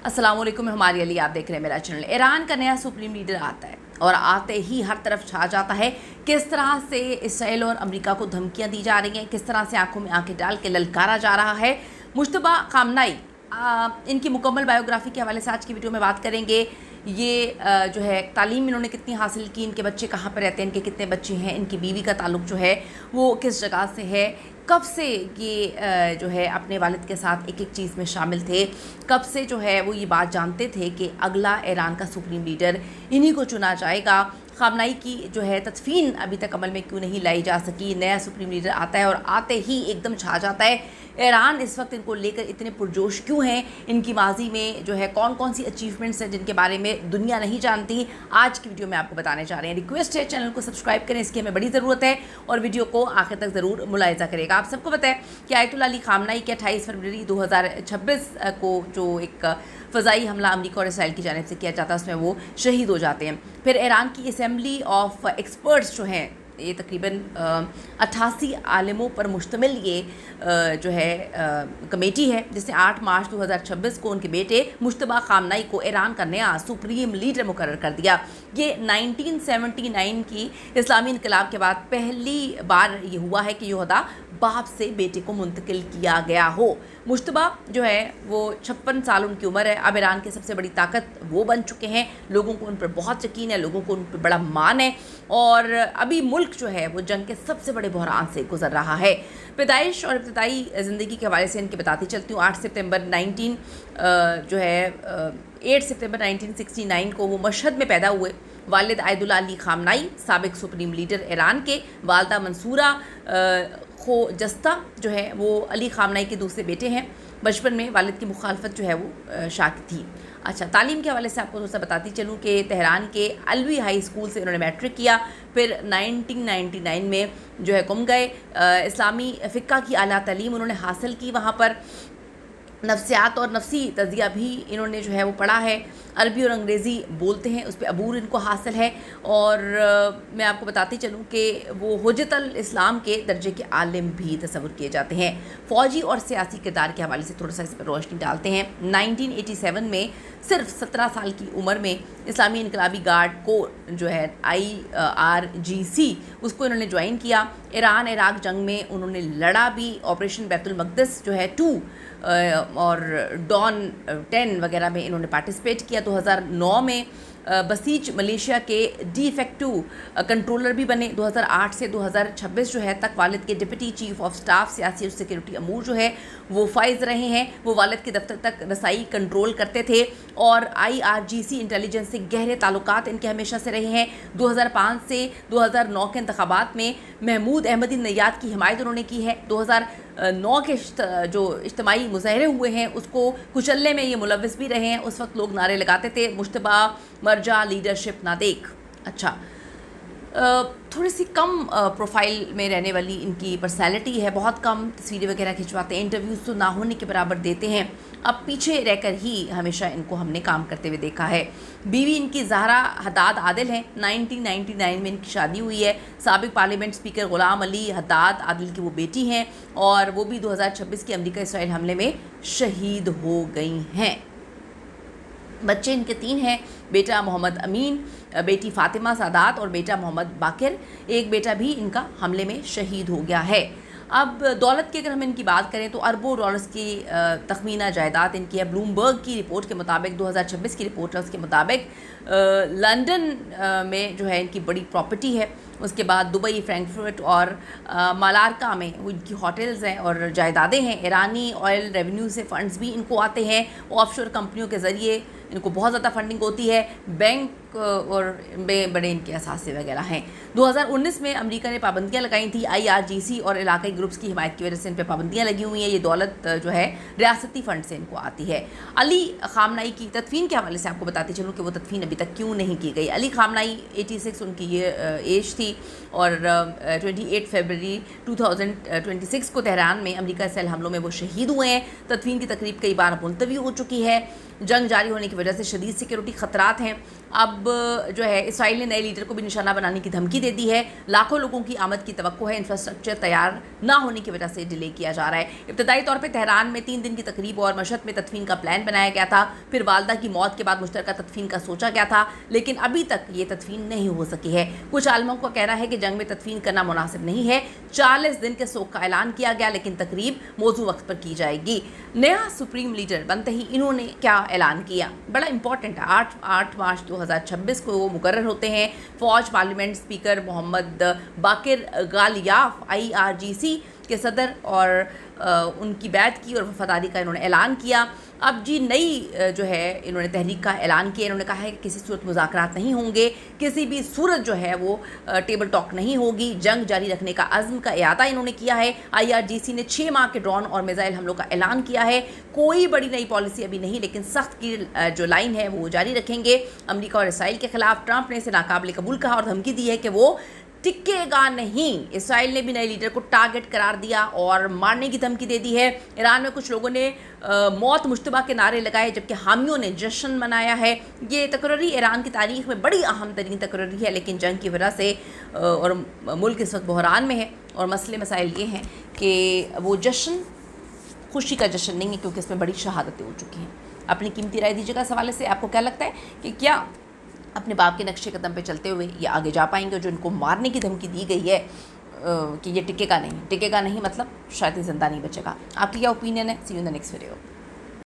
अस्सलाम वालेकुम, मैं हमारी अली, आप देख रहे हैं मेरा चैनल। ईरान का नया सुप्रीम लीडर आता है और आते ही हर तरफ छा जाता है। किस तरह से इसराइल और अमेरिका को धमकियां दी जा रही हैं, किस तरह से आंखों में आंखें डाल के ललकारा जा रहा है। मुश्तबा खामनाई, इनकी मुकम्मल बायोग्राफी के हवाले से आज की वीडियो में बात करेंगे। ये जो है तालीम इन्होंने कितनी हासिल की, इनके बच्चे कहाँ पर रहते हैं, इनके कितने बच्चे हैं, इनकी बीवी का ताल्लुक जो है वो किस जगह से है, कब से ये जो है अपने वालिद के साथ एक एक चीज़ में शामिल थे, कब से जो है वो ये बात जानते थे कि अगला ईरान का सुप्रीम लीडर इन्हीं को चुना जाएगा। खामनाई की जो है तदफीन अभी तक अमल में क्यों नहीं लाई जा सकी। नया सुप्रीम लीडर आता है और आते ही एकदम छा जाता है। ईरान इस वक्त इनको लेकर इतने पुरजोश क्यों हैं, इनकी माजी में जो है कौन कौन सी अचीवमेंट्स हैं जिनके बारे में दुनिया नहीं जानती, आज की वीडियो में आपको बताने जा रहे हैं। रिक्वेस्ट है चैनल को सब्सक्राइब करें, इसकी हमें बड़ी ज़रूरत है, और वीडियो को आखिर तक ज़रूर मुलाहिजा करेगा। आप सबको पता है कि आयतुल्लाह अली खामनाई के 28 फरवरी 2026 को जो एक फ़ज़ाई हमला अमेरिका और इसराइल की जानिब से किया जाता है उसमें वो शहीद हो जाते हैं। फिर ईरान की असेंबली ऑफ एक्सपर्ट्स जो हैं, ये तकरीबन 88 आलिमों पर मुश्तमिल ये जो है कमेटी है, जिसने 8 मार्च 2026 को उनके बेटे मुश्तबा खामनाई को ईरान का नया सुप्रीम लीडर मुकर्रर कर दिया। ये 1979 की इस्लामी इनकलाब के बाद पहली बार ये हुआ है कि ये ओहदा बाप से बेटे को मुंतकिल किया गया हो। मुश्तबा जो है वो 56 साल उनकी उम्र है। अब ईरान की सबसे बड़ी ताकत वो बन चुके हैं, लोगों को उन पर बहुत यकीन है, लोगों को उन पर बड़ा मान है, और अभी मुल्क जो है वो जंग के सबसे बड़े बहरान से गुजर रहा है। पैदाइश और इब्तदाई ज़िंदगी के हवाले से इनकी बताती चलती हूँ। 8 सितंबर 1969 को वो मशहद में पैदा हुए। वालिद आयतुल्लाह अली खामनाई साबिक सुप्रीम लीडर ईरान के, वालदा मंसूरा खोजस्ता जो है वो अली खामनाई के दूसरे बेटे हैं। बचपन में वालिद की मुखालफत जो है वो शाक थी। अच्छा, तालीम के हवाले से आपको थोड़ा सा बताती चलूँ कि तेहरान के अलवी हाई स्कूल से इन्होंने मैट्रिक किया। फिर 1999 में जो है कुम गए। इस्लामी फ़िक़्ह की आला तालीम उन्होंने हासिल की वहाँ पर। नफ्सियात और नफ्सी तज़िया भी इन्होंने जो है वो पढ़ा है। अरबी और अंग्रेज़ी बोलते हैं, उस पर अबूर इनको हासिल है। और मैं आपको बताती चलूँ कि वो हुज्जतुल इस्लाम के दर्जे के आलिम भी तस्वुर किए जाते हैं। फ़ौजी और सियासी किरदार के हवाले से थोड़ा सा इस पर रोशनी डालते हैं। 1987 में सिर्फ 17 साल की उम्र में इस्लामी इनकलाबी गार्ड को जो है IRGC उसको इन्होंने ज्वाइन किया। ईरान इराक जंग में उन्होंने लड़ा भी। ऑपरेशन बैतुल मक़दस जो है 2 और डॉन 10 वगैरह में इन्होंने पार्टिसिपेट किया। 2009 में बसीज मलेशिया के डी फैक्टो कंट्रोलर भी बने। 2008 से 2026 जो है तक वालिद के डिप्टी चीफ ऑफ स्टाफ सियासी और सिक्योरिटी अमूर जो है वो फाइज रहे हैं। वो वालिद के दफ्तर तक रसाई कंट्रोल करते थे, और IRGC इंटेलिजेंस से गहरे ताल्लुकात इनके हमेशा से रहे हैं। 2005 से 2009 के इंतखाबात में महमूद अहमदी नैयाद की हिमायत उन्होंने की है। 2009 के जो इज्तिमाई मुज़ाहरे हुए हैं उसको कुचलने में ये मुलव्विस भी रहे हैं। उस वक्त लोग नारे लगाते थे, मुश्तबा मरजा लीडरशिप ना देख। अच्छा, थोड़ी सी कम प्रोफाइल में रहने वाली इनकी पर्सनैलिटी है, बहुत कम तस्वीरें वगैरह खिंचवाते हैं, इंटरव्यूज़ तो ना होने के बराबर देते हैं। अब पीछे रहकर ही हमेशा इनको हमने काम करते हुए देखा है। बीवी इनकी ज़हरा हद्दाद आदिल हैं। 1999 में इनकी शादी हुई है। साबिक parliament speaker Ghulam Ali Haddad Adil की वो बेटी हैं, और वो भी 2026 के अमेरिका इसराइल हमले में शहीद हो गई हैं। बच्चे इनके 3 हैं, बेटा मोहम्मद अमीन, बेटी फ़ातिमा सादात और बेटा मोहम्मद बाकिर। एक बेटा भी इनका हमले में शहीद हो गया है। अब दौलत की अगर हम इनकी बात करें तो अरबों डॉलर्स की तखमीना जायदाद इनकी है। ब्लूमबर्ग की रिपोर्ट के मुताबिक, 2026 की रिपोर्ट है उसके मुताबिक, लंदन में जो है इनकी बड़ी प्रॉपर्टी है। उसके बाद दुबई, फ्रैंकफर्ट और मालार्का में वो इनकी होटल्स हैं और जायदादें हैं। ईरानी ऑयल रेवेन्यू से फ़ंड्स भी इनको आते हैं। ऑफशोर कंपनियों के ज़रिए इनको बहुत ज़्यादा फंडिंग होती है। बैंक और बड़े इनके असासे वगैरह हैं। 2019 में अमेरिका ने पाबंदियां लगाई थी। IRGC और इलाकाई ग्रुप्स की हिमायत की वजह से इन पर पाबंदियां लगी हुई हैं। ये दौलत जो है रियासती फ़ंड से इनको आती है। अली खामनाई की तदफीन के हवाले से आपको बताती चलूँ कि वो तदफीन अभी तक क्यों नहीं की गई। अली खामनाई 86 उनकी ये एज थी, और 28 फरवरी 2026 को तेहरान में अमेरिका इसराइल हमलों में वो शहीद हुए हैं। तदफीन की तकरीब कई बार मुलतवी हो चुकी है। जंग जारी होने की वजह से शदीद सिक्योरिटी ख़तरात हैं। اب جو ہے اسرائیل نے نئے لیڈر کو بھی نشانہ بنانے کی دھمکی دے دی ہے. لاکھوں لوگوں کی آمد کی توقع ہے. انفراسٹرکچر تیار نہ ہونے کی وجہ سے ڈیلے کیا جا رہا ہے. ابتدائی طور پہ تہران میں 3 دن کی تقریب اور مشہد میں تدفین کا پلان بنایا گیا تھا. پھر والدہ کی موت کے بعد مشترکہ تدفین کا سوچا گیا تھا، لیکن ابھی تک یہ تدفین نہیں ہو سکی ہے. کچھ عالموں کا کہنا ہے کہ جنگ میں تدفین کرنا مناسب نہیں ہے. 40 دن کے سوگ کا اعلان کیا گیا، لیکن تقریب موزوں وقت پر کی جائے گی. نیا سپریم لیڈر بنتے ہی انہوں نے کیا اعلان کیا؟ بڑا امپورٹنٹ ہے. 8 مارچ 2026 کو وہ مقرر ہوتے ہیں. فوج پارلیمنٹ اسپیکر محمد باقر غالیاف IRGC کے صدر اور ان کی بیعت کی اور وفاداری کا انہوں نے اعلان کیا. اب جی نئی جو ہے انہوں نے تحریک کا اعلان کیا. انہوں نے کہا ہے کہ کسی صورت مذاکرات نہیں ہوں گے، کسی بھی صورت جو ہے وہ ٹیبل ٹاک نہیں ہوگی. جنگ جاری رکھنے کا عزم کا اعادہ انہوں نے کیا ہے. IRGC نے 6 ماہ کے ڈرون اور میزائل حملوں کا اعلان کیا ہے. کوئی بڑی نئی پالیسی ابھی نہیں، لیکن سخت کی جو لائن ہے وہ جاری رکھیں گے. امریکہ اور اسرائیل کے خلاف ٹرمپ نے اسے ناقابل قبول کہا اور دھمکی دی ہے کہ وہ ٹکے گا نہیں. اسرائیل نے بھی نئے لیڈر کو ٹارگٹ قرار دیا اور مارنے کی دھمکی دے دی ہے. ایران میں کچھ لوگوں نے موت مشتبہ کے نعرے لگائے، جبکہ حامیوں نے جشن منایا ہے. یہ تقرری ایران کی تاریخ میں بڑی اہم ترین تقرری ہے، لیکن جنگ کی وجہ سے اور ملک اس وقت بحران میں ہے اور مسائل یہ ہیں کہ وہ جشن خوشی کا جشن نہیں ہے، کیونکہ اس میں بڑی شہادتیں ہو چکی ہیں. اپنی قیمتی رائے دیجیے گا اس حوالے سے. آپ کو کیا لگتا ہے کہ کیا اپنے باپ کے نقشے قدم پہ چلتے ہوئے یہ آگے جا پائیں گے؟ جو ان کو مارنے کی دھمکی دی گئی ہے کہ یہ ٹکے گا نہیں مطلب شاید یہ زندہ نہیں بچے گا. آپ کی کیا اوپینین ہے؟ See you in the next video.